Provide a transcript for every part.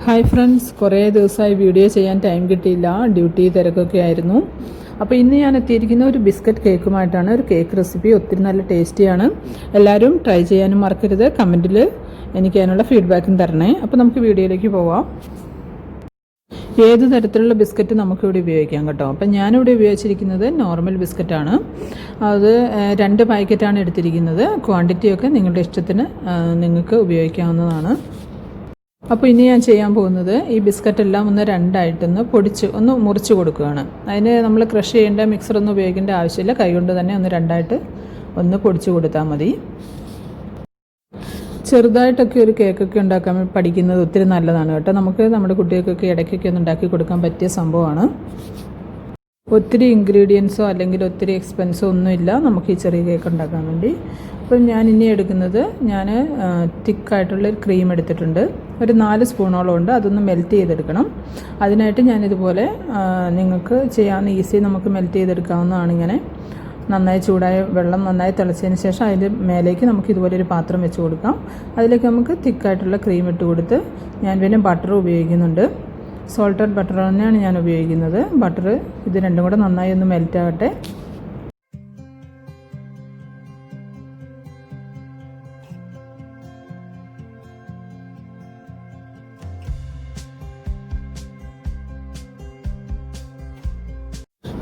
Hi friends, കുറേ ദിവസമായി video ചെയ്യാൻ ടൈം കിട്ടിയില്ല, ഡ്യൂട്ടി തിരക്കൊക്കെ ആയിരുന്നു. അപ്പോൾ ഇന്ന് ഞാൻ എത്തിയിരിക്കുന്ന ഒരു ബിസ്ക്കറ്റ് കേക്കുമായിട്ടാണ്. ഒരു കേക്ക് റെസിപ്പി ഒത്തിരി നല്ല ടേസ്റ്റിയാണ്. എല്ലാവരും ട്രൈ ചെയ്യാനും മറക്കരുത്. കമൻറ്റിൽ എനിക്ക് അതിനുള്ള ഫീഡ്ബാക്കും തരണേ. അപ്പോൾ നമുക്ക് വീഡിയോയിലേക്ക് പോവാം. ഏത് തരത്തിലുള്ള ബിസ്ക്കറ്റ് നമുക്കിവിടെ ഉപയോഗിക്കാം കേട്ടോ. അപ്പം ഞാനിവിടെ ഉപയോഗിച്ചിരിക്കുന്നത് നോർമൽ ബിസ്ക്കറ്റാണ്. അത് 2 പാക്കറ്റാണ് എടുത്തിരിക്കുന്നത്. ക്വാണ്ടിറ്റിയൊക്കെ നിങ്ങളുടെ ഇഷ്ടത്തിന് നിങ്ങൾക്ക് ഉപയോഗിക്കാവുന്നതാണ്. അപ്പോൾ ഇനി ഞാൻ ചെയ്യാൻ പോകുന്നത് ഈ ബിസ്ക്കറ്റെല്ലാം ഒന്ന് രണ്ടായിട്ടൊന്ന് ഒന്ന് മുറിച്ച് കൊടുക്കുകയാണ്. അതിന് നമ്മൾ ക്രഷ് ചെയ്യേണ്ട മിക്സറൊന്നും ഉപയോഗിക്കേണ്ട ആവശ്യമില്ല. കൈകൊണ്ട് തന്നെ ഒന്ന് രണ്ടായിട്ട് ഒന്ന് പൊടിച്ച് കൊടുത്താൽ മതി. ചെറുതായിട്ടൊക്കെ ഒരു കേക്കൊക്കെ ഉണ്ടാക്കാൻ പഠിക്കുന്നത് ഒത്തിരി നല്ലതാണ് കേട്ടോ. നമുക്ക് നമ്മുടെ കുട്ടികൾക്കൊക്കെ ഇടയ്ക്കൊക്കെ ഒന്ന് ഉണ്ടാക്കി കൊടുക്കാൻ പറ്റിയ സംഭവമാണ്. ഒത്തിരി ഇൻഗ്രീഡിയൻസോ അല്ലെങ്കിൽ ഒത്തിരി എക്സ്പെൻസോ ഒന്നുമില്ല നമുക്ക് ഈ ചെറിയ കേക്ക് ഉണ്ടാക്കാൻ വേണ്ടി. അപ്പോൾ ഞാൻ ഇനി എടുക്കുന്നത്, തിക്കായിട്ടുള്ളൊരു ക്രീം എടുത്തിട്ടുണ്ട്. ഒരു 4 സ്പൂണോളം ഉണ്ട്. അതൊന്ന് മെൽറ്റ് ചെയ്തെടുക്കണം. അതിനായിട്ട് ഞാനിതുപോലെ നിങ്ങൾക്ക് ചെയ്യാവുന്ന ഈസി നമുക്ക് മെൽറ്റ് ചെയ്തെടുക്കാവുന്നതാണ്. ഇങ്ങനെ നന്നായി ചൂടായ വെള്ളം നന്നായി തിളച്ചതിന് ശേഷം അതിൻ്റെ മേലേക്ക് നമുക്ക് ഇതുപോലെ ഒരു പാത്രം വെച്ച് കൊടുക്കാം. അതിലേക്ക് നമുക്ക് തിക്കായിട്ടുള്ള ക്രീം ഇട്ട് കൊടുത്ത് ഞാൻ പിന്നെ ബട്ടർ ഉപയോഗിക്കുന്നുണ്ട്. സോൾട്ടഡ് ബട്ടർ തന്നെയാണ് ഞാൻ ഉപയോഗിക്കുന്നത്. ബട്ടർ ഇത് രണ്ടും കൂടെ നന്നായി ഒന്ന് മെൽറ്റ് ആകട്ടെ.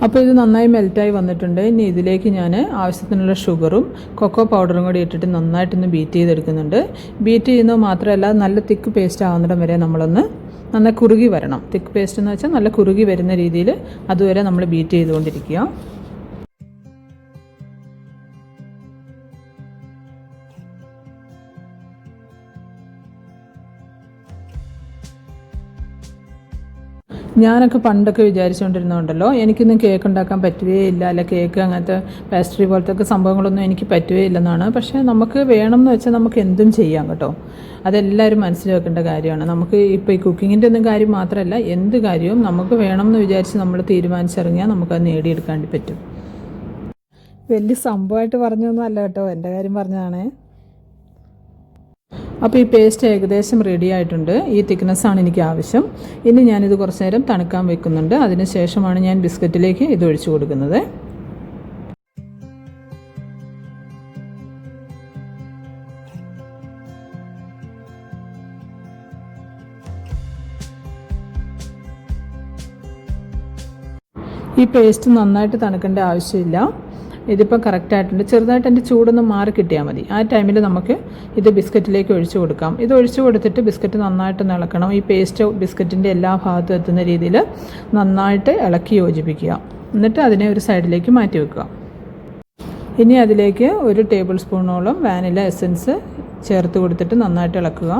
അപ്പോൾ ഇത് നന്നായി മെൽറ്റായി വന്നിട്ടുണ്ട്. ഇനി ഇതിലേക്ക് ഞാൻ ആവശ്യത്തിനുള്ള ഷുഗറും കൊക്കോ പൗഡറും കൂടി ഇട്ടിട്ട് നന്നായിട്ടൊന്ന് ബീറ്റ് ചെയ്തെടുക്കുന്നുണ്ട്. ബീറ്റ് ചെയ്യുന്നത് മാത്രമല്ല, നല്ല തിക്ക് പേസ്റ്റ് ആവുന്നിടം വരെ നമ്മളൊന്ന് നന്നായി കുറുകി വരണം. തിക്ക് പേസ്റ്റ് എന്ന് വെച്ചാൽ നല്ല കുറുകി വരുന്ന രീതിയിൽ അതുവരെ നമ്മൾ ബീറ്റ് ചെയ്തുകൊണ്ടിരിക്കുക. ഞാനൊക്കെ പണ്ടൊക്കെ വിചാരിച്ചുകൊണ്ടിരുന്നുണ്ടല്ലോ, എനിക്കൊന്നും കേക്ക് ഉണ്ടാക്കാൻ പറ്റുകയില്ല, അല്ല കേക്ക് അങ്ങനത്തെ പേസ്ട്രി പോലത്തെ സംഭവങ്ങളൊന്നും എനിക്ക് പറ്റുകയില്ലെന്നാണ്. പക്ഷേ നമുക്ക് വേണമെന്ന് വെച്ചാൽ നമുക്ക് എന്തും ചെയ്യാം കേട്ടോ. അതെല്ലാവരും മനസ്സിൽ വെക്കേണ്ട കാര്യമാണ്. നമുക്ക് ഇപ്പോൾ ഈ കുക്കിങ്ങിൻ്റെ ഒന്നും കാര്യം മാത്രമല്ല, എന്ത് കാര്യവും നമുക്ക് വേണമെന്ന് വിചാരിച്ച് നമ്മൾ തീരുമാനിച്ചിറങ്ങിയാൽ നമുക്കത് നേടിയെടുക്കാൻ പറ്റും. വലിയ സംഭവമായിട്ട് പറഞ്ഞൊന്നും അല്ല കേട്ടോ, എൻ്റെ കാര്യം പറഞ്ഞതാണേ. അപ്പോൾ ഈ പേസ്റ്റ് ഏകദേശം റെഡി ആയിട്ടുണ്ട്. ഈ തിക്നെസ്സാണ് എനിക്ക് ആവശ്യം. ഇനി ഞാനിത് കുറച്ച് നേരം തണുക്കാൻ വെക്കുന്നുണ്ട്. അതിന് ശേഷമാണ് ഞാൻ ബിസ്ക്കറ്റിലേക്ക് ഇത് ഒഴിച്ചു കൊടുക്കുന്നത്. ഈ പേസ്റ്റ് നന്നായിട്ട് തണുക്കേണ്ട ആവശ്യമില്ല. ഇതിപ്പോൾ കറക്റ്റായിട്ടുണ്ട്. ചെറുതായിട്ട് എൻ്റെ ചൂടൊന്ന് മാറി കിട്ടിയാൽ മതി. ആ ടൈമിൽ നമുക്ക് ഇത് ബിസ്ക്കറ്റിലേക്ക് ഒഴിച്ചു കൊടുക്കാം. ഇത് ഒഴിച്ചു കൊടുത്തിട്ട് ബിസ്ക്കറ്റ് നന്നായിട്ട് ഇളക്കണം. ഈ പേസ്റ്റ് ബിസ്ക്കറ്റിൻ്റെ എല്ലാ ഭാഗത്തും എത്തുന്ന രീതിയിൽ നന്നായിട്ട് ഇളക്കി യോജിപ്പിക്കുക. എന്നിട്ട് അതിനെ ഒരു സൈഡിലേക്ക് മാറ്റി വെക്കുക. ഇനി അതിലേക്ക് 1 ടേബിൾ സ്പൂണോളം വാനില എസൻസ് ചേർത്ത് കൊടുത്തിട്ട് നന്നായിട്ട് ഇളക്കുക.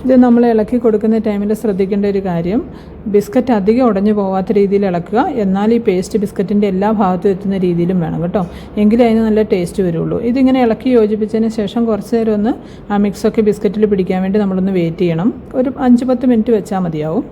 ഇത് നമ്മൾ ഇളക്കി കൊടുക്കുന്ന ടൈമിൽ ശ്രദ്ധിക്കേണ്ട ഒരു കാര്യം, ബിസ്ക്കറ്റ് അധികം ഉടഞ്ഞു പോകാത്ത രീതിയിൽ ഇളക്കുക. എന്നാൽ ഈ പേസ്റ്റ് ബിസ്ക്കറ്റിൻ്റെ എല്ലാ ഭാഗത്തും എത്തുന്ന രീതിയിലും വേണം കേട്ടോ. എങ്കിലേ അതിന് നല്ല ടേസ്റ്റ് വരുള്ളൂ. ഇതിങ്ങനെ ഇളക്കി യോജിപ്പിച്ചതിന് ശേഷം കുറച്ച് നേരം ഒന്ന് ആ മിക്സൊക്കെ ബിസ്ക്കറ്റിൽ പിടിക്കാൻ വേണ്ടി നമ്മളൊന്ന് വെയിറ്റ് ചെയ്യണം. ഒരു 5-10 മിനിറ്റ് വെച്ചാൽ മതിയാവും.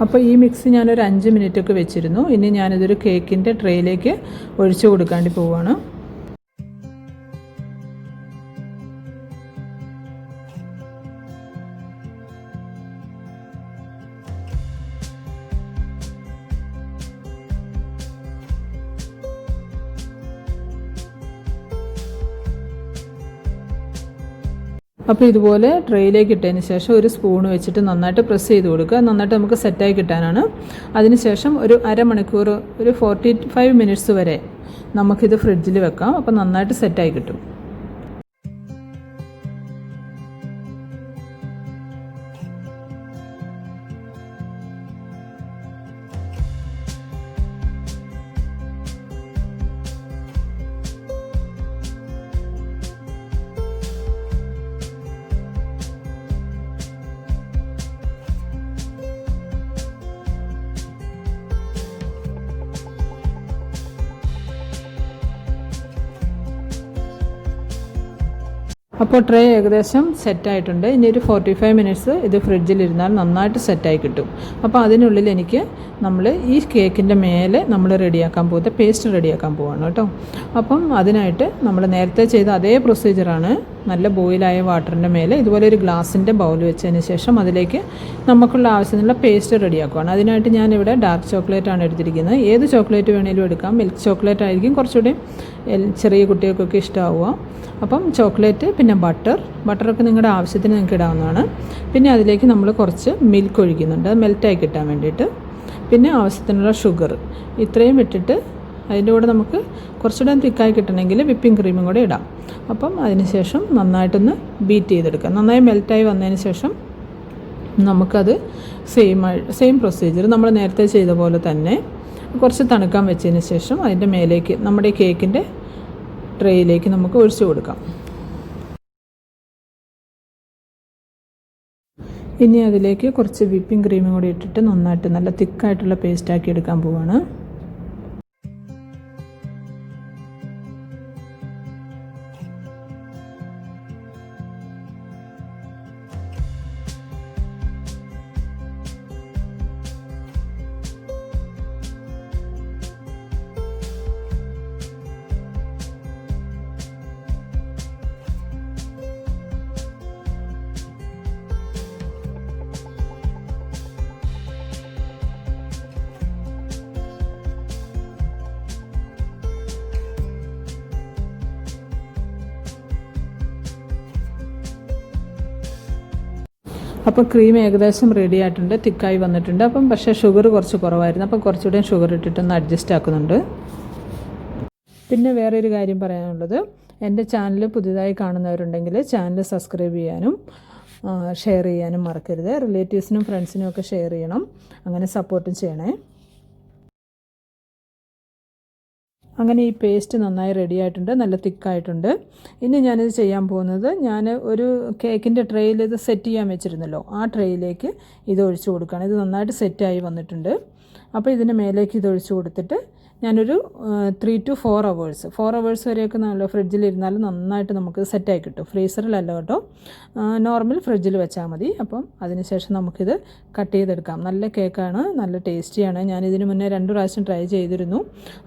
അപ്പോൾ ഈ മിക്സ് ഞാനൊരു 5 മിനിറ്റൊക്കെ വെച്ചിരുന്നു. ഇനി ഞാനിതൊരു കേക്കിൻ്റെ ട്രേയിലേക്ക് ഒഴിച്ചു കൊടുക്കാണ്ടി പോവുകയാണ്. അപ്പോൾ ഇതുപോലെ ട്രേയിലേക്ക് ഇട്ടതിന് ശേഷം ഒരു സ്പൂൺ വെച്ചിട്ട് നന്നായിട്ട് പ്രസ് ചെയ്ത് കൊടുക്കുക. നന്നായിട്ട് നമുക്ക് സെറ്റായി കിട്ടാനാണ്. അതിനുശേഷം ഒരു അരമണിക്കൂർ, ഒരു 45 മിനിറ്റ്സ് വരെ നമുക്കിത് ഫ്രിഡ്ജിൽ വെക്കാം. അപ്പോൾ നന്നായിട്ട് സെറ്റായി കിട്ടും. അപ്പോൾ ട്രേ ഏകദേശം സെറ്റായിട്ടുണ്ട്. ഇനി ഒരു 45 മിനിറ്റ്സ് ഇത് ഫ്രിഡ്ജിലിരുന്നാൽ നന്നായിട്ട് സെറ്റായി കിട്ടും. അപ്പോൾ അതിനുള്ളിൽ എനിക്ക് നമ്മൾ ഈ കേക്കിൻ്റെ മേലെ നമ്മൾ റെഡിയാക്കാൻ പോകുന്ന പേസ്റ്റ് റെഡിയാക്കാൻ പോവാണ് കേട്ടോ. അപ്പം അതിനായിട്ട് നമ്മൾ നേരത്തെ ചെയ്ത അതേ പ്രൊസീജിയറാണ്. നല്ല ബോയിലായ വാട്ടറിൻ്റെ മേലെ ഇതുപോലെ ഒരു ഗ്ലാസിൻ്റെ ബൗൾ വെച്ചതിന് ശേഷം അതിലേക്ക് നമുക്കുള്ള ആവശ്യത്തിനുള്ള പേസ്റ്റ് റെഡിയാക്കുകയാണ്. അതിനായിട്ട് ഞാനിവിടെ ഡാർക്ക് ചോക്ലേറ്റാണ് എടുത്തിരിക്കുന്നത്. ഏത് ചോക്ലേറ്റ് വേണമെങ്കിലും എടുക്കാം. മിൽക്ക് ചോക്ലേറ്റ് ആയിരിക്കും കുറച്ചുകൂടി ചെറിയ കുട്ടികൾക്കൊക്കെ ഇഷ്ടമാവുക. അപ്പം ചോക്ലേറ്റ്, പിന്നെ ബട്ടറൊക്കെ നിങ്ങളുടെ ആവശ്യത്തിന് നിങ്ങൾക്ക് ഇടാവുന്നതാണ്. പിന്നെ അതിലേക്ക് നമ്മൾ കുറച്ച് മിൽക്ക് ഒഴിക്കുന്നുണ്ട്, മെൽറ്റായി കിട്ടാൻ വേണ്ടിയിട്ട്. പിന്നെ ആവശ്യത്തിനുള്ള ഷുഗർ, ഇത്രയും ഇട്ടിട്ട് അതിൻ്റെ കൂടെ നമുക്ക് കുറച്ചുകൂടെ തിക്കായി കിട്ടണമെങ്കിൽ വിപ്പിംഗ് ക്രീമും കൂടെ ഇടാം. അപ്പം അതിന് ശേഷം നന്നായിട്ടൊന്ന് ബീറ്റ് ചെയ്തെടുക്കാം. നന്നായി മെൽറ്റായി വന്നതിന് ശേഷം നമുക്കത് സെയിം പ്രൊസീജിയർ നമ്മൾ നേരത്തെ ചെയ്ത പോലെ തന്നെ കുറച്ച് തണുക്കാൻ വെച്ചതിന് ശേഷം അതിൻ്റെ മേലേക്ക് നമ്മുടെ കേക്കിൻ്റെ ട്രേയിലേക്ക് നമുക്ക് ഒഴിച്ചു കൊടുക്കാം. ഇനി അതിലേക്ക് കുറച്ച് വിപ്പിംഗ് ക്രീമും കൂടി ഇട്ടിട്ട് നന്നായിട്ട് നല്ല തിക്കായിട്ടുള്ള പേസ്റ്റാക്കി എടുക്കാൻ പോവാണ്. അപ്പോൾ ക്രീം ഏകദേശം റെഡി ആയിട്ടുണ്ട്, തിക്കായി വന്നിട്ടുണ്ട്. അപ്പം പക്ഷേ ഷുഗർ കുറച്ച് കുറവായിരുന്നു. അപ്പം കുറച്ചുകൂടെ ഷുഗർ ഇട്ടിട്ടൊന്ന് അഡ്ജസ്റ്റ് ആക്കുന്നുണ്ട്. പിന്നെ വേറെ ഒരു കാര്യം പറയാനുള്ളത്, എൻ്റെ ചാനൽ പുതുതായി കാണുന്നവരുണ്ടെങ്കിൽ ചാനൽ സബ്സ്ക്രൈബ് ചെയ്യാനും ഷെയർ ചെയ്യാനും മറക്കരുത്. റിലേറ്റീവ്സിനും ഫ്രണ്ട്സിനും ഒക്കെ ഷെയർ ചെയ്യണം. അങ്ങനെ സപ്പോർട്ടും ചെയ്യണേ. അങ്ങനെ ഈ പേസ്റ്റ് നന്നായി റെഡി ആയിട്ടുണ്ട്, നല്ല തിക്കായിട്ടുണ്ട്. ഇനി ഞാനിത് ചെയ്യാൻ പോകുന്നത്, ഞാൻ ഒരു കേക്കിൻ്റെ ട്രേയിൽ ഇത് സെറ്റ് ചെയ്യാൻ വെച്ചിരുന്നല്ലോ, ആ ട്രേയിലേക്ക് ഇത് ഒഴിച്ചു കൊടുക്കുകയാണ്. ഇത് നന്നായിട്ട് സെറ്റായി വന്നിട്ടുണ്ട്. അപ്പോൾ ഇതിന് മേലേക്ക് ഇത് ഒഴിച്ചു കൊടുത്തിട്ട് ഞാനൊരു 3 to 4 hours വരെയൊക്കെ നല്ല ഫ്രിഡ്ജിലിരുന്നാൽ നന്നായിട്ട് നമുക്ക് സെറ്റായി കിട്ടും. ഫ്രീസറിലല്ല കേട്ടോ, നോർമൽ ഫ്രിഡ്ജിൽ വെച്ചാൽ മതി. അപ്പം അതിനുശേഷം നമുക്കിത് കട്ട് ചെയ്തെടുക്കാം. നല്ല കേക്കാണ്, നല്ല ടേസ്റ്റിയാണ്. ഞാനിതിന് മുന്നേ 2 പ്രാവശ്യം ട്രൈ ചെയ്തിരുന്നു.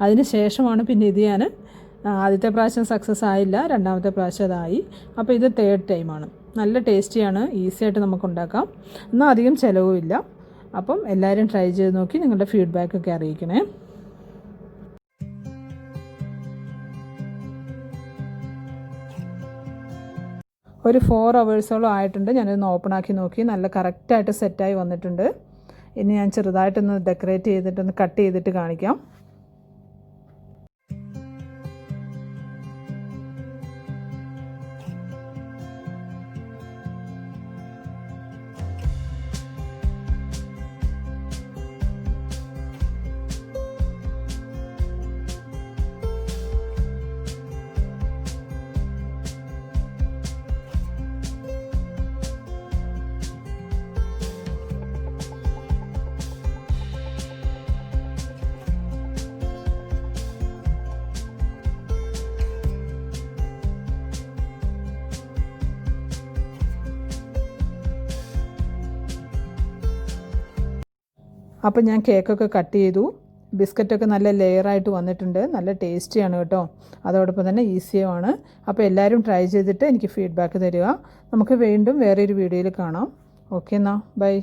അതിന് ശേഷമാണ് പിന്നെ ഇത് ഞാൻ ആദ്യത്തെ പ്രാവശ്യം സക്സസ് ആയില്ല, രണ്ടാമത്തെ പ്രാവശ്യം അതായി. അപ്പോൾ ഇത് 3rd ടൈമാണ്. നല്ല ടേസ്റ്റിയാണ്, ഈസി ആയിട്ട് നമുക്കുണ്ടാക്കാം, എന്നാൽ അധികം ചിലവുമില്ല. അപ്പം എല്ലാവരും ട്രൈ ചെയ്ത് നോക്കി നിങ്ങളുടെ ഫീഡ്ബാക്കൊക്കെ അറിയിക്കണേ. ഒരു 4 hours ആയിട്ടുണ്ട്. ഞാനിതൊന്ന് ഓപ്പൺ ആക്കി നോക്കി, നല്ല കറക്റ്റായിട്ട് സെറ്റായി വന്നിട്ടുണ്ട്. ഇനി ഞാൻ ചെറുതായിട്ടൊന്ന് ഡെക്കറേറ്റ് ചെയ്തിട്ടൊന്ന് കട്ട് ചെയ്തിട്ട് കാണിക്കാം. അപ്പോൾ ഞാൻ കേക്കൊക്കെ കട്ട് ചെയ്തു. ബിസ്ക്കറ്റൊക്കെ നല്ല ലെയറായിട്ട് വന്നിട്ടുണ്ട്, നല്ല ടേസ്റ്റിയാണ് കേട്ടോ. അതോടൊപ്പം തന്നെ ഈസിയുമാണ്. അപ്പോൾ എല്ലാവരും ട്രൈ ചെയ്തിട്ട് എനിക്ക് ഫീഡ്ബാക്ക് തരിക. നമുക്ക് വീണ്ടും വേറൊരു വീഡിയോയിൽ കാണാം. ഓക്കെ എന്നാൽ ബൈ.